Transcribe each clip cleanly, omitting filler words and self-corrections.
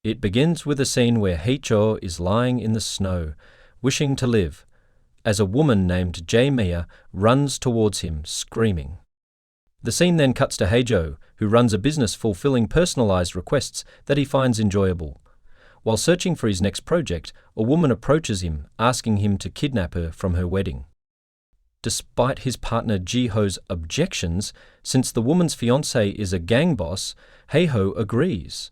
It begins with a scene where Heicho is lying in the snow, wishing to live, as a woman named Jae runs towards him, screaming. The scene then cuts to Heijo, who runs a business fulfilling personalized requests that he finds enjoyable. While searching for his next project, a woman approaches him, asking him to kidnap her from her wedding. Despite his partner Jiho's objections, since the woman's fiancé is a gang boss, Heiho agrees.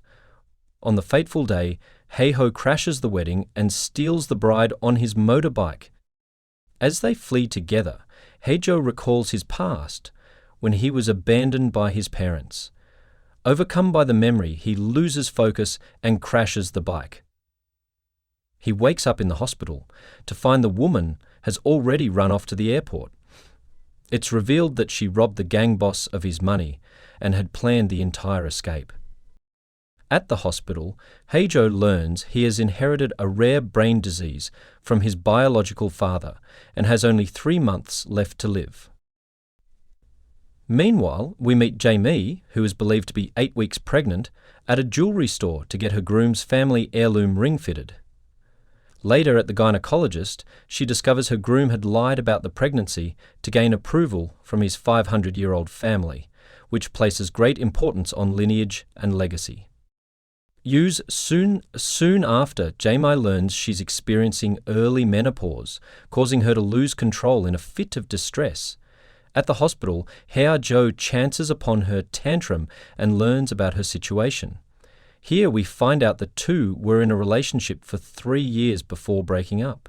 On the fateful day, Heiho crashes the wedding and steals the bride on his motorbike. As they flee together, Heijo recalls his past, when he was abandoned by his parents. Overcome by the memory, he loses focus and crashes the bike. He wakes up in the hospital to find the woman has already run off to the airport. It's revealed that she robbed the gang boss of his money and had planned the entire escape. At the hospital, Heijo learns he has inherited a rare brain disease from his biological father and has only 3 months left to live. Meanwhile, we meet Jae-mi, who is believed to be 8 weeks pregnant, at a jewelry store to get her groom's family heirloom ring fitted. Later at the gynecologist, she discovers her groom had lied about the pregnancy to gain approval from his 500-year-old family, which places great importance on lineage and legacy. Soon after, Jae-mi learns she's experiencing early menopause, causing her to lose control in a fit of distress. At the hospital, Hye-jo chances upon her tantrum and learns about her situation. Here we find out the two were in a relationship for 3 years before breaking up,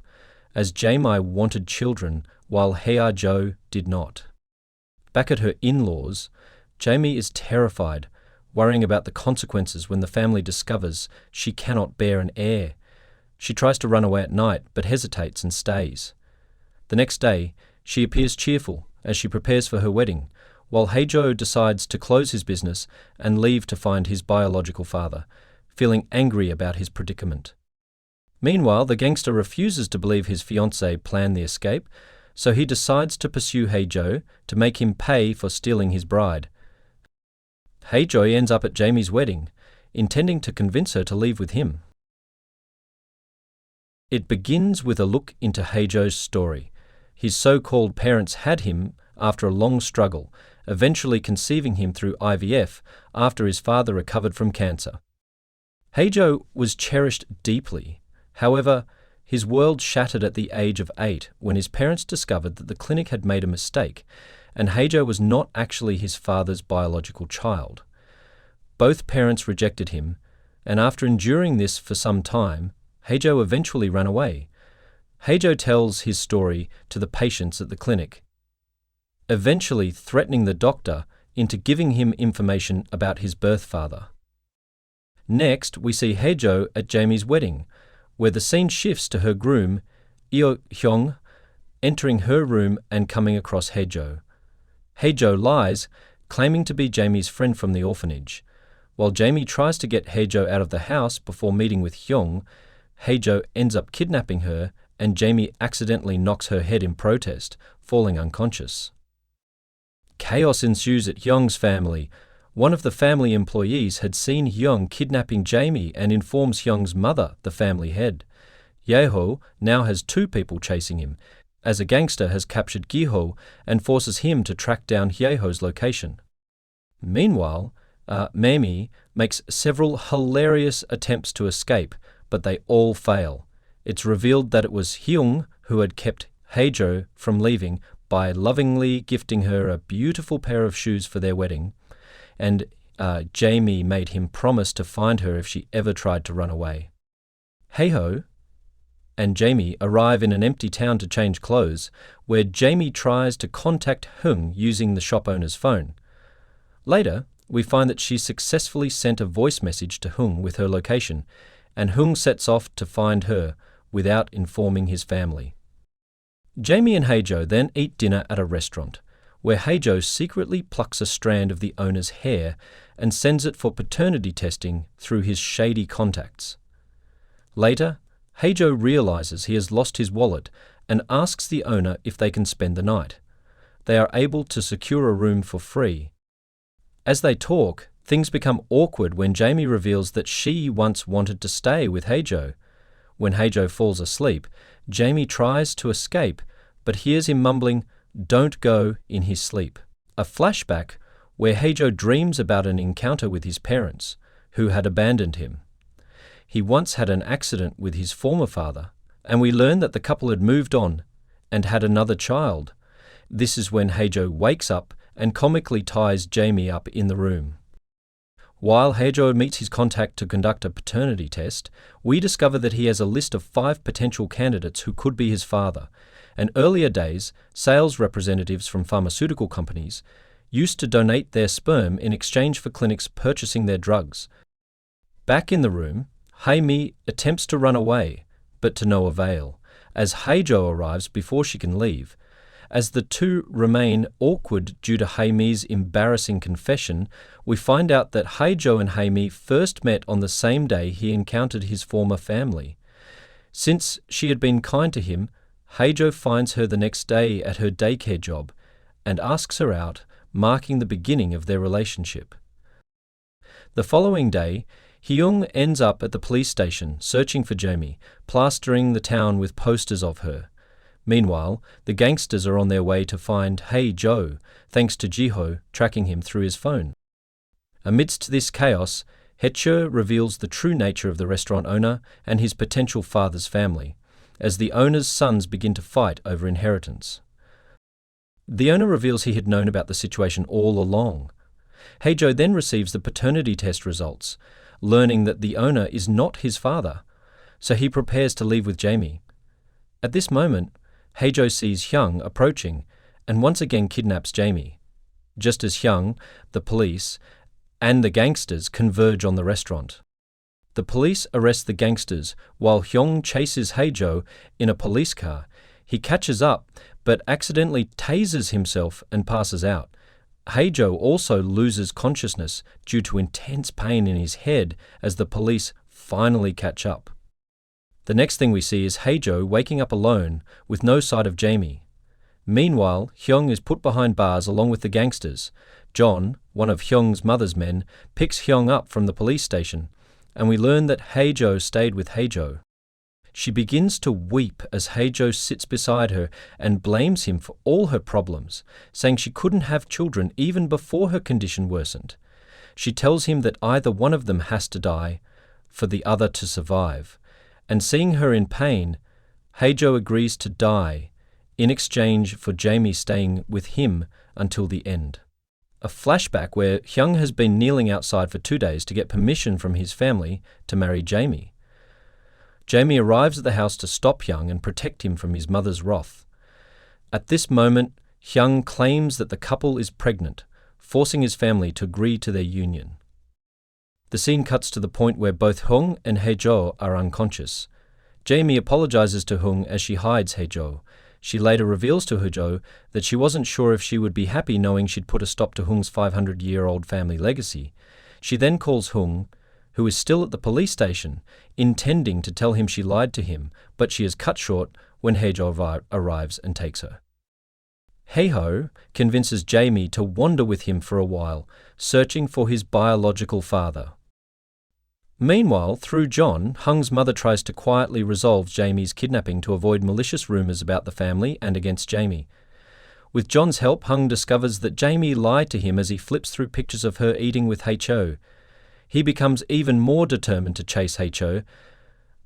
as Jae-mi wanted children while Hye-jo did not. Back at her in-laws, Jae-mi is terrified, worrying about the consequences when the family discovers she cannot bear an heir. She tries to run away at night, but hesitates and stays. The next day, she appears cheerful as she prepares for her wedding, while Heijo decides to close his business and leave to find his biological father, feeling angry about his predicament. Meanwhile, the gangster refuses to believe his fiancée planned the escape, so he decides to pursue Heijo to make him pay for stealing his bride. Heijo ends up at Jamie's wedding, intending to convince her to leave with him. It begins with a look into Heijo's story. His so-called parents had him after a long struggle, eventually conceiving him through IVF after his father recovered from cancer. Heijo was cherished deeply. However, his world shattered at the age of 8 when his parents discovered that the clinic had made a mistake, and Heijo was not actually his father's biological child. Both parents rejected him, and after enduring this for some time, Heijo eventually ran away. Heijo tells his story to the patients at the clinic, eventually threatening the doctor into giving him information about his birth father. Next, we see Heijo at Jamie's wedding, where the scene shifts to her groom, Eo-hyung, entering her room and coming across Heijo. Heijo lies, claiming to be Jamie's friend from the orphanage. While Jamie tries to get Heijo out of the house before meeting with Hyung, Heijo ends up kidnapping her and Jamie accidentally knocks her head in protest, falling unconscious. Chaos ensues at Hyung's family. One of the family employees had seen Hyung kidnapping Jamie and informs Hyung's mother, the family head. Yeho now has 2 people chasing him, as a gangster has captured Giho and forces him to track down Yeho's location. Meanwhile, Memi makes several hilarious attempts to escape, but they all fail. It's revealed that it was Hyung who had kept Heijo from leaving by lovingly gifting her a beautiful pair of shoes for their wedding, and Jamie made him promise to find her if she ever tried to run away. Heiho and Jamie arrive in an empty town to change clothes, where Jamie tries to contact Hyung using the shop owner's phone. Later, we find that she successfully sent a voice message to Hyung with her location, and Hyung sets off to find her without informing his family. Jamie and Heijo then eat dinner at a restaurant, where Heijo secretly plucks a strand of the owner's hair and sends it for paternity testing through his shady contacts. Later, Heijo realizes he has lost his wallet and asks the owner if they can spend the night. They are able to secure a room for free. As they talk, Things become awkward when Jamie reveals that she once wanted to stay with Heijo. When Heijo falls asleep, Jamie tries to escape, but hears him mumbling, "Don't go," in his sleep. A flashback where Heijo dreams about an encounter with his parents, who had abandoned him. He once had an accident with his former father, and we learn that the couple had moved on and had another child. This is when Heijo wakes up and comically ties Jamie up in the room. While Heijo meets his contact to conduct a paternity test, we discover that he has a list of 5 potential candidates who could be his father. In earlier days, sales representatives from pharmaceutical companies used to donate their sperm in exchange for clinics purchasing their drugs. Back in the room, Heimi attempts to run away, but to no avail, as Heijo arrives before she can leave. As the two remain awkward due to Heimi's embarrassing confession, we find out that Heijo and Heimi first met on the same day he encountered his former family. Since she had been kind to him, Heijo finds her the next day at her daycare job and asks her out, marking the beginning of their relationship. The following day, Hyung ends up at the police station searching for Jamie, plastering the town with posters of her. Meanwhile, the gangsters are on their way to find Heijo, thanks to Jiho tracking him through his phone. Amidst this chaos, Haechul reveals the true nature of the restaurant owner and his potential father's family, as the owner's sons begin to fight over inheritance. The owner reveals he had known about the situation all along. Heijo then receives the paternity test results, learning that the owner is not his father, so he prepares to leave with Jamie. At this moment, Heijo sees Hyung approaching and once again kidnaps Jamie, just as Hyung, the police, and the gangsters converge on the restaurant. The police arrest the gangsters while Hyung chases Heijo in a police car. He catches up but accidentally tases himself and passes out. Heijo also loses consciousness due to intense pain in his head as the police finally catch up. The next thing we see is Heijo waking up alone with no sight of Jamie. Meanwhile, Hyung is put behind bars along with the gangsters. John, one of Hyung's mother's men, picks Hyung up from the police station, and we learn that Heijo stayed with Heijo. She begins to weep as Heijo sits beside her and blames him for all her problems, saying she couldn't have children even before her condition worsened. She tells him that either one of them has to die for the other to survive, and seeing her in pain, Heijo agrees to die in exchange for Jamie staying with him until the end. A flashback where Hyung has been kneeling outside for 2 days to get permission from his family to marry Jamie. Jamie arrives at the house to stop Hyung and protect him from his mother's wrath. At this moment, Hyung claims that the couple is pregnant, forcing his family to agree to their union. The scene cuts to the point where both Hyung and Heijo are unconscious. Jamie apologizes to Hyung as she hides Heijo. She later reveals to Heijo that she wasn't sure if she would be happy knowing she'd put a stop to Hyung's 500-year-old family legacy. She then calls Hyung, who is still at the police station, intending to tell him she lied to him, but she is cut short when Heijo arrives and takes her. Heiho convinces Jamie to wander with him for a while, searching for his biological father. Meanwhile, through John, Hyung's mother tries to quietly resolve Jamie's kidnapping to avoid malicious rumors about the family and against Jamie. With John's help, Hyung discovers that Jamie lied to him as he flips through pictures of her eating with Heijo. He becomes even more determined to chase Heijo,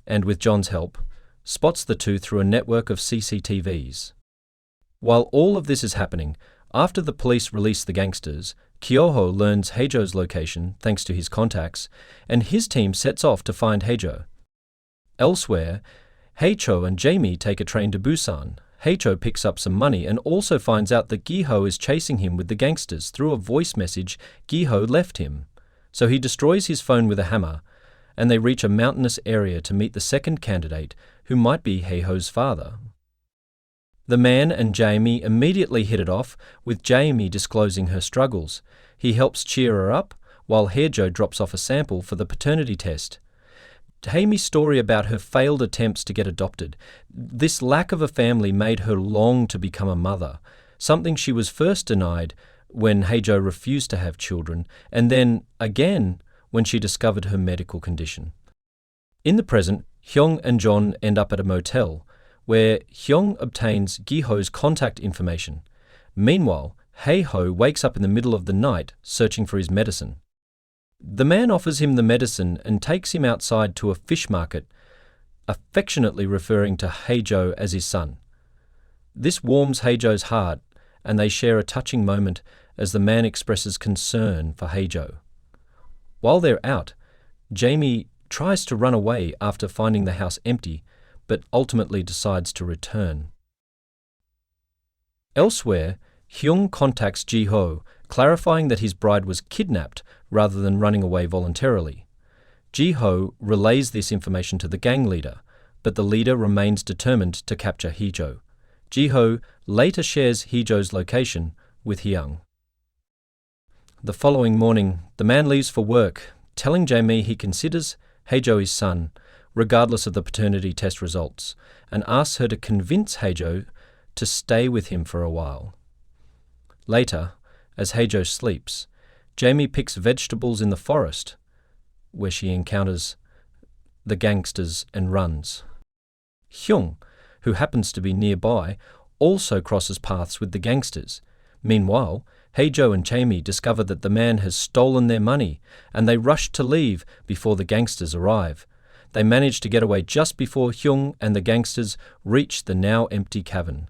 and with John's help, spots the two through a network of CCTVs. While all of this is happening, after the police release the gangsters, Kyoho learns Heijo's location thanks to his contacts, and his team sets off to find Heijo. Elsewhere, Heijo and Jamie take a train to Busan. Heijo picks up some money and also finds out that Giho is chasing him with the gangsters through a voice message Giho left him. So he destroys his phone with a hammer, and they reach a mountainous area to meet the second candidate, who might be Heiho's father. The man and Jamie immediately hit it off, with Jamie disclosing her struggles. He helps cheer her up, while Heijo drops off a sample for the paternity test. Heimi's story about her failed attempts to get adopted. This lack of a family made her long to become a mother, something she was first denied when Heijo refused to have children, and then again when she discovered her medical condition. In the present, Hyung and John end up at a motel, where Hyung obtains Gi-ho's contact information. Meanwhile, Hae-ho wakes up in the middle of the night searching for his medicine. The man offers him the medicine and takes him outside to a fish market, affectionately referring to Heijo as his son. This warms Heijo's heart, and they share a touching moment as the man expresses concern for Heijo. While they're out, Jamie tries to run away after finding the house empty, but ultimately decides to return. Elsewhere, Hyung contacts Ji-ho, clarifying that his bride was kidnapped rather than running away voluntarily. Ji-ho relays this information to the gang leader, but the leader remains determined to capture Heijo. Ji-ho later shares Heijo's location with Hyung. The following morning, the man leaves for work, telling Jamie he considers Heijo his son, regardless of the paternity test results, and asks her to convince Heijo to stay with him for a while. Later, as Heijo sleeps, Jamie picks vegetables in the forest, where she encounters the gangsters and runs. Hyung, who happens to be nearby, also crosses paths with the gangsters. Meanwhile, Heijo and Jamie discover that the man has stolen their money, and they rush to leave before the gangsters arrive. They manage to get away just before Hyung and the gangsters reach the now empty cavern.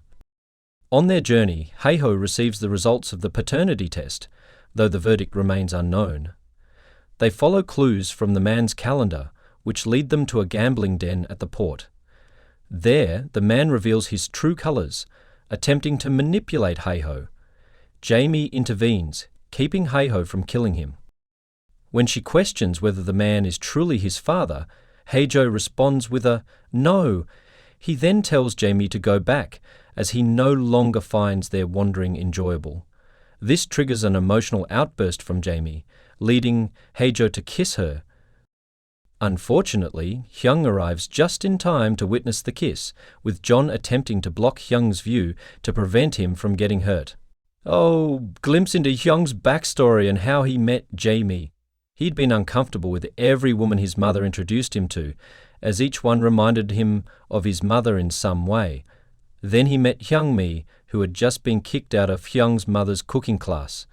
On their journey, Hae-ho receives the results of the paternity test, though the verdict remains unknown. They follow clues from the man's calendar, which lead them to a gambling den at the port. There, the man reveals his true colours, attempting to manipulate Hae-ho. Jamie intervenes, keeping Hae-ho from killing him. When she questions whether the man is truly his father, Heijo responds with a "no." He then tells Jamie to go back, as he no longer finds their wandering enjoyable. This triggers an emotional outburst from Jamie, leading Heijo to kiss her. Unfortunately, Hyung arrives just in time to witness the kiss, with John attempting to block Hyung's view to prevent him from getting hurt. Oh, glimpse into Hyung's backstory and how he met Jamie. He'd been uncomfortable with every woman his mother introduced him to, as each one reminded him of his mother in some way. Then he met Hyung-mi, who had just been kicked out of Hyung's mother's cooking class.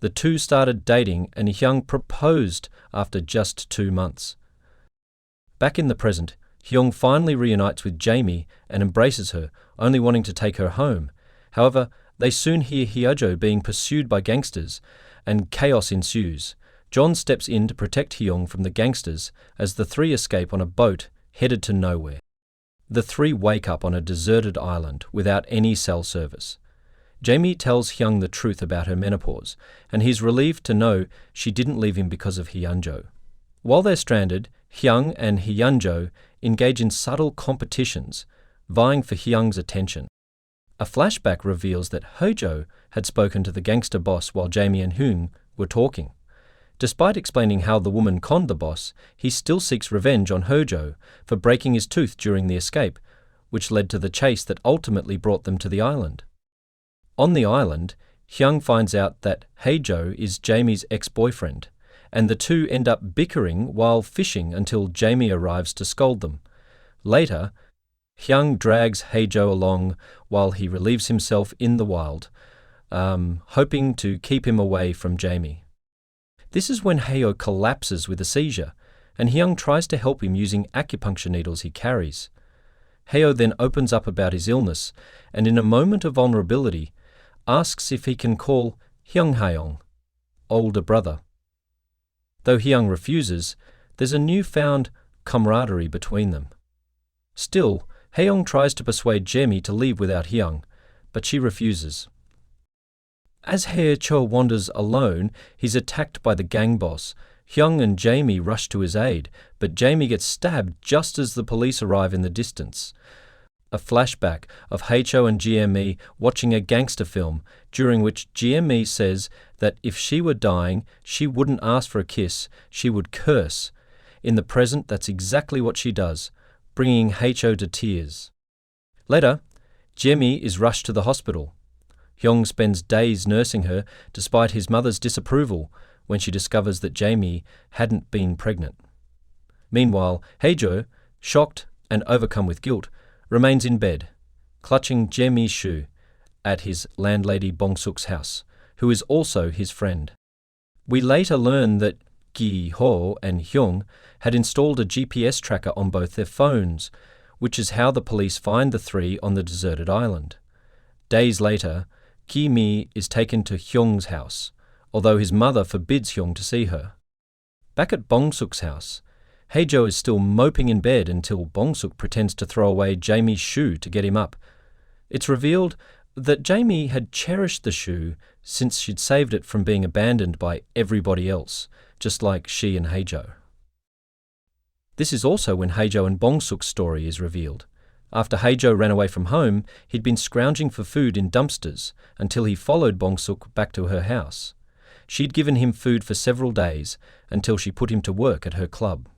The two started dating, and Hyung proposed after just 2 months. Back in the present, Hyung finally reunites with Jamie and embraces her, only wanting to take her home. However, they soon hear Hyejo being pursued by gangsters, and chaos ensues. John steps in to protect Hyung from the gangsters as the three escape on a boat headed to nowhere. The three wake up on a deserted island without any cell service. Jamie tells Hyung the truth about her menopause, and he's relieved to know she didn't leave him because of Hyunjo. While they're stranded, Hyung and Hyunjo engage in subtle competitions, vying for Hyung's attention. A flashback reveals that Hojo had spoken to the gangster boss while Jamie and Hyung were talking. Despite explaining how the woman conned the boss, he still seeks revenge on Hojo for breaking his tooth during the escape, which led to the chase that ultimately brought them to the island. On the island, Hyung finds out that Heijo is Jamie's ex-boyfriend, and the two end up bickering while fishing until Jamie arrives to scold them. Later, Hyung drags Heijo along while he relieves himself in the wild, hoping to keep him away from Jamie. This is when Hae-ho collapses with a seizure, and Hyung tries to help him using acupuncture needles he carries. Hae-ho then opens up about his illness, and in a moment of vulnerability, asks if he can call Hyung Haeong, older brother. Though Hyung refuses, there's a newfound camaraderie between them. Still, Haeong tries to persuade Jamie to leave without Hyung, but she refuses. As Hae-cho wanders alone, he's attacked by the gang boss. Hyung and Jamie rush to his aid, but Jamie gets stabbed just as the police arrive in the distance. A flashback of Hae-cho and GME watching a gangster film, during which GME says that if she were dying, she wouldn't ask for a kiss, she would curse. In the present, that's exactly what she does, bringing Hae-cho to tears. Later, GME is rushed to the hospital. Hyung spends days nursing her despite his mother's disapproval when she discovers that Jamie hadn't been pregnant. Meanwhile, Haejo, shocked and overcome with guilt, remains in bed, clutching Jamie's shoe at his landlady Bong-suk's house, who is also his friend. We later learn that Gi-ho and Hyung had installed a GPS tracker on both their phones, which is how the police find the three on the deserted island. Days later, Ki-mi is taken to Hyung's house, although his mother forbids Hyung to see her. Back at Bong-suk's house, Haejo is still moping in bed until Bong-suk pretends to throw away Jamie's shoe to get him up. It's revealed that Jamie had cherished the shoe since she'd saved it from being abandoned by everybody else, just like she and Haejo. This is also when Haejo and Bong-suk's story is revealed. After Haejo ran away from home, he'd been scrounging for food in dumpsters until he followed Bong-suk back to her house. She'd given him food for several days until she put him to work at her club.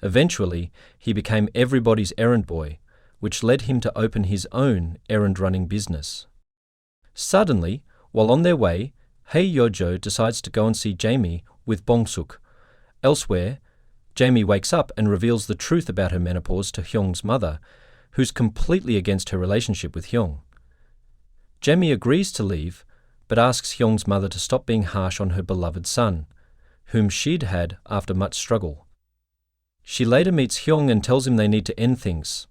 Eventually, he became everybody's errand boy, which led him to open his own errand-running business. Suddenly, while on their way, Haejo decides to go and see Jamie with Bong-suk. Elsewhere, Jamie wakes up and reveals the truth about her menopause to Hyung's mother, who's completely against her relationship with Hyung. Jamie agrees to leave, but asks Hyung's mother to stop being harsh on her beloved son, whom she'd had after much struggle. She later meets Hyung and tells him they need to end things.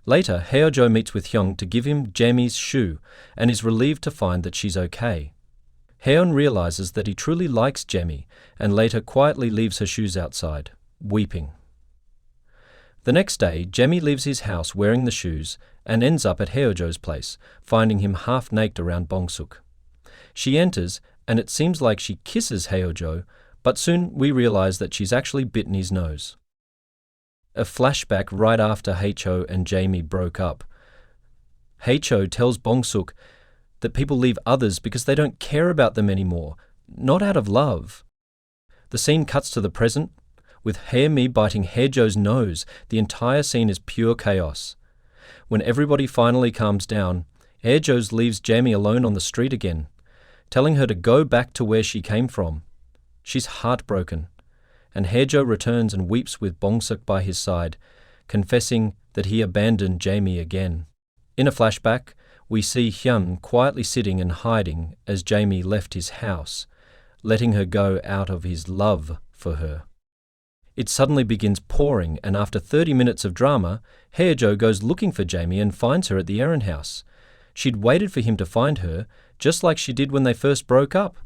Later, Haejo meets with Hyung to give him Jamie's shoe and is relieved to find that she's okay. Haeon realizes that he truly likes Jamie and later quietly leaves her shoes outside, weeping. The next day, Jamie leaves his house wearing the shoes and ends up at Haejo's place, finding him half-naked around Bong-suk. She enters, and it seems like she kisses Haejo, but soon we realize that she's actually bitten his nose. A flashback right after Haejo and Jamie broke up. Haejo tells Bong-suk that people leave others because they don't care about them anymore, not out of love. The scene cuts to the present, with Hae-mi biting Haejo's nose. The entire scene is pure chaos. When everybody finally calms down, Haejo leaves Jamie alone on the street again, telling her to go back to where she came from. She's heartbroken, and Haejo returns and weeps with Bong-suk by his side, confessing that he abandoned Jamie again. In a flashback, we see Hyun quietly sitting and hiding as Jamie left his house, letting her go out of his love for her. It suddenly begins pouring, and after 30 minutes of drama, Haejo goes looking for Jamie and finds her at the errand house. She'd waited for him to find her, just like she did when they first broke up.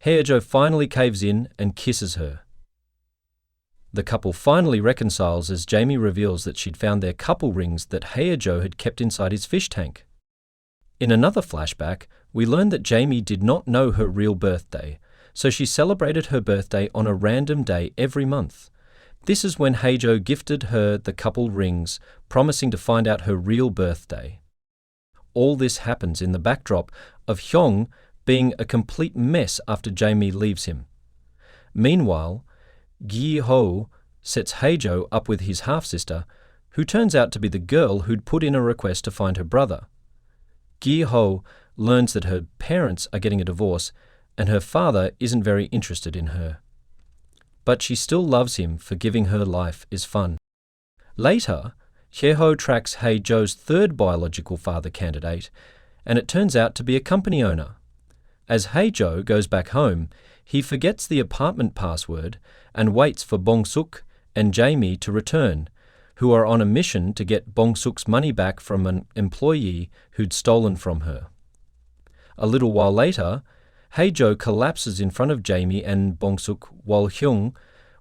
Haejo finally caves in and kisses her. The couple finally reconciles as Jamie reveals that she'd found their couple rings that Haejo had kept inside his fish tank. In another flashback, we learn that Jamie did not know her real birthday, so she celebrated her birthday on a random day every month. This is when Haejo gifted her the couple rings, promising to find out her real birthday. All this happens in the backdrop of Hyung being a complete mess after Jamie leaves him. Meanwhile, Gi-ho sets Haejo up with his half-sister, who turns out to be the girl who'd put in a request to find her brother. Gi-ho learns that her parents are getting a divorce and her father isn't very interested in her. But she still loves him for giving her life is fun. Later, Hye-ho tracks Haejo's third biological father candidate, and it turns out to be a company owner. As Haejo goes back home, he forgets the apartment password and waits for Bong-suk and Jamie to return, who are on a mission to get Bong-suk's money back from an employee who'd stolen from her. A little while later, Haejo collapses in front of Jamie and Bong-suk while Hyung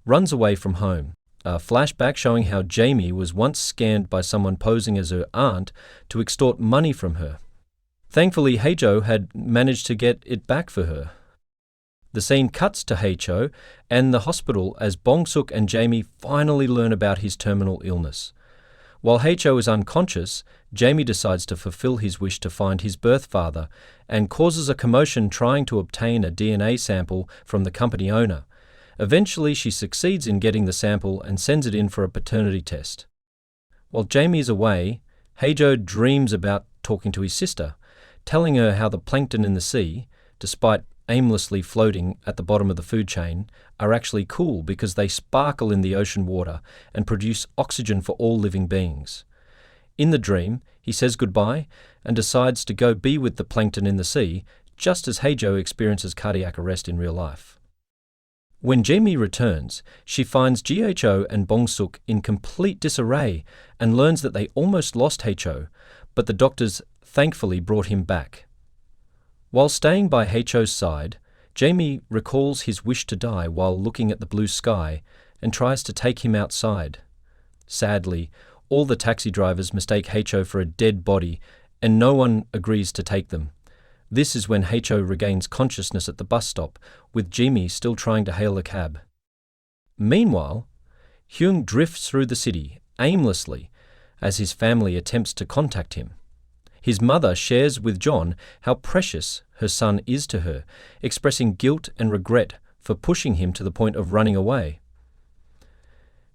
runs away from home. A flashback showing how Jamie was once scanned by someone posing as her aunt to extort money from her. Thankfully, Haejo had managed to get it back for her. The scene cuts to Haejo and the hospital as Bong-suk and Jamie finally learn about his terminal illness. While Haejo is unconscious, Jamie decides to fulfill his wish to find his birth father and causes a commotion trying to obtain a DNA sample from the company owner. Eventually, she succeeds in getting the sample and sends it in for a paternity test. While Jamie is away, Haejo dreams about talking to his sister, telling her how the plankton in the sea, despite aimlessly floating at the bottom of the food chain, are actually cool because they sparkle in the ocean water and produce oxygen for all living beings. In the dream, he says goodbye and decides to go be with the plankton in the sea, just as Haejo experiences cardiac arrest in real life. When Jae-mi returns, she finds Gho and Bong-suk in complete disarray and learns that they almost lost Haecho, but the doctors thankfully brought him back. While staying by Haecho's side, Jae-mi recalls his wish to die while looking at the blue sky and tries to take him outside. Sadly, all the taxi drivers mistake Haecho for a dead body and no one agrees to take them. This is when Haecho regains consciousness at the bus stop, with Jae-mi still trying to hail a cab. Meanwhile, Hyung drifts through the city, aimlessly, as his family attempts to contact him. His mother shares with John how precious her son is to her, expressing guilt and regret for pushing him to the point of running away.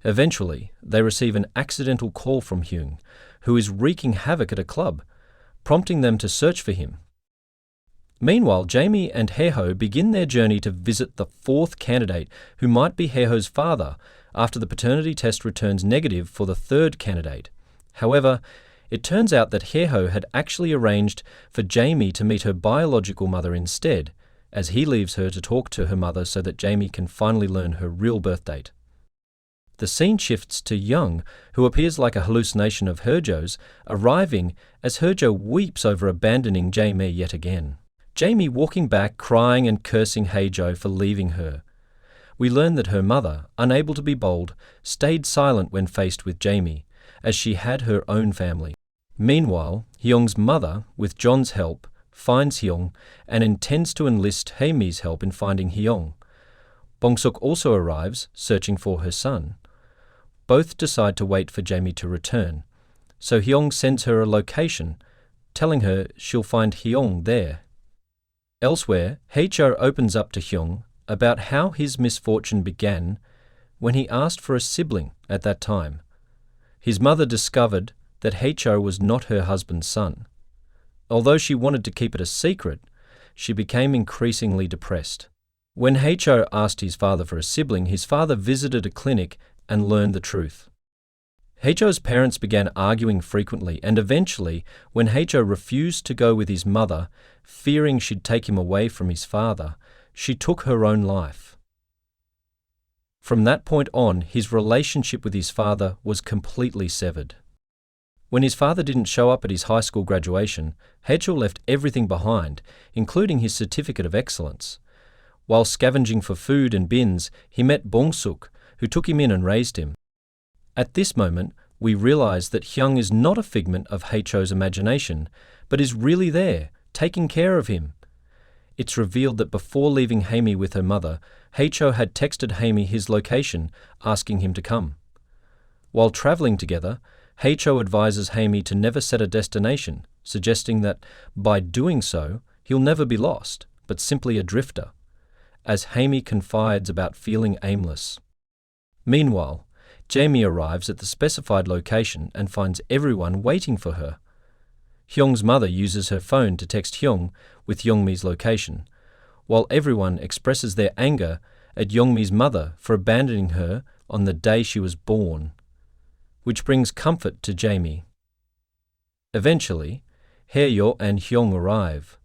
Eventually, they receive an accidental call from Hyung, who is wreaking havoc at a club, prompting them to search for him. Meanwhile, Jae-mi and Haeho begin their journey to visit the fourth candidate who might be Haeho's father after the paternity test returns negative for the third candidate. However, it turns out that Haeho had actually arranged for Jae-mi to meet her biological mother instead, as he leaves her to talk to her mother so that Jae-mi can finally learn her real birth date. The scene shifts to Young, who appears like a hallucination of Haejo's, arriving as Haejo weeps over abandoning Jae-mi yet again. Jae-mi walking back, crying and cursing Haejo for leaving her. We learn that her mother, unable to be bold, stayed silent when faced with Jae-mi, as she had her own family. Meanwhile, Hyung's mother, with John's help, finds Hyung and intends to enlist Hae-mi's help in finding Hyung. Bong-suk also arrives, searching for her son. Both decide to wait for Jae-mi to return, so Hyung sends her a location, telling her she'll find Hyung there. Elsewhere, Haecho opens up to Hyung about how his misfortune began when he asked for a sibling at that time. His mother discovered that Haecho was not her husband's son. Although she wanted to keep it a secret, she became increasingly depressed. When Haecho asked his father for a sibling, his father visited a clinic and learned the truth. Haecho's parents began arguing frequently, and eventually, when Haecho refused to go with his mother, fearing she'd take him away from his father, she took her own life. From that point on, his relationship with his father was completely severed. When his father didn't show up at his high school graduation, Haecho left everything behind, including his certificate of excellence. While scavenging for food and bins, he met Bong-suk, who took him in and raised him. At this moment, we realize that Hyung is not a figment of Haecho's imagination, but is really there, taking care of him. It's revealed that before leaving Hae-mi with her mother, Haecho had texted Hae-mi his location, asking him to come. While traveling together, Haecho advises Hae-mi to never set a destination, suggesting that by doing so, he'll never be lost, but simply a drifter, as Hae-mi confides about feeling aimless. Meanwhile, Jae-mi arrives at the specified location and finds everyone waiting for her. Hyung's mother uses her phone to text Hyung with Yeongmi's location, while everyone expresses their anger at Yeongmi's mother for abandoning her on the day she was born, which brings comfort to Jae-mi. Eventually, Haeyo and Hyung arrive.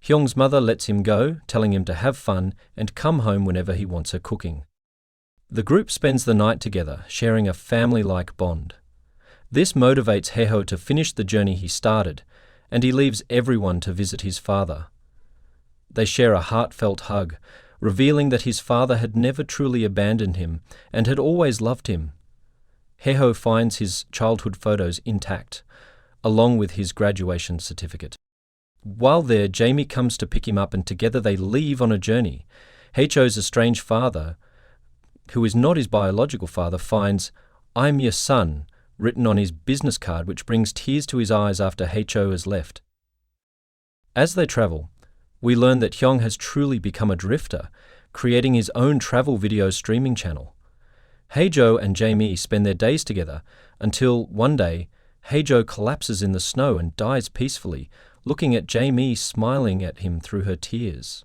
Hyung's mother lets him go, telling him to have fun and come home whenever he wants her cooking. The group spends the night together, sharing a family-like bond. This motivates Haeho to finish the journey he started, and he leaves everyone to visit his father. They share a heartfelt hug, revealing that his father had never truly abandoned him and had always loved him. Haeho finds his childhood photos intact, along with his graduation certificate. While there, Jae-mi comes to pick him up and together they leave on a journey. Haecho's estranged father, who is not his biological father, finds "I'm your son" written on his business card, which brings tears to his eyes after Haecho has left. As they travel, we learn that Hyung has truly become a drifter, creating his own travel video streaming channel. Haejo and Jae-mi spend their days together until, one day, Haejo collapses in the snow and dies peacefully, looking at Jamie smiling at him through her tears.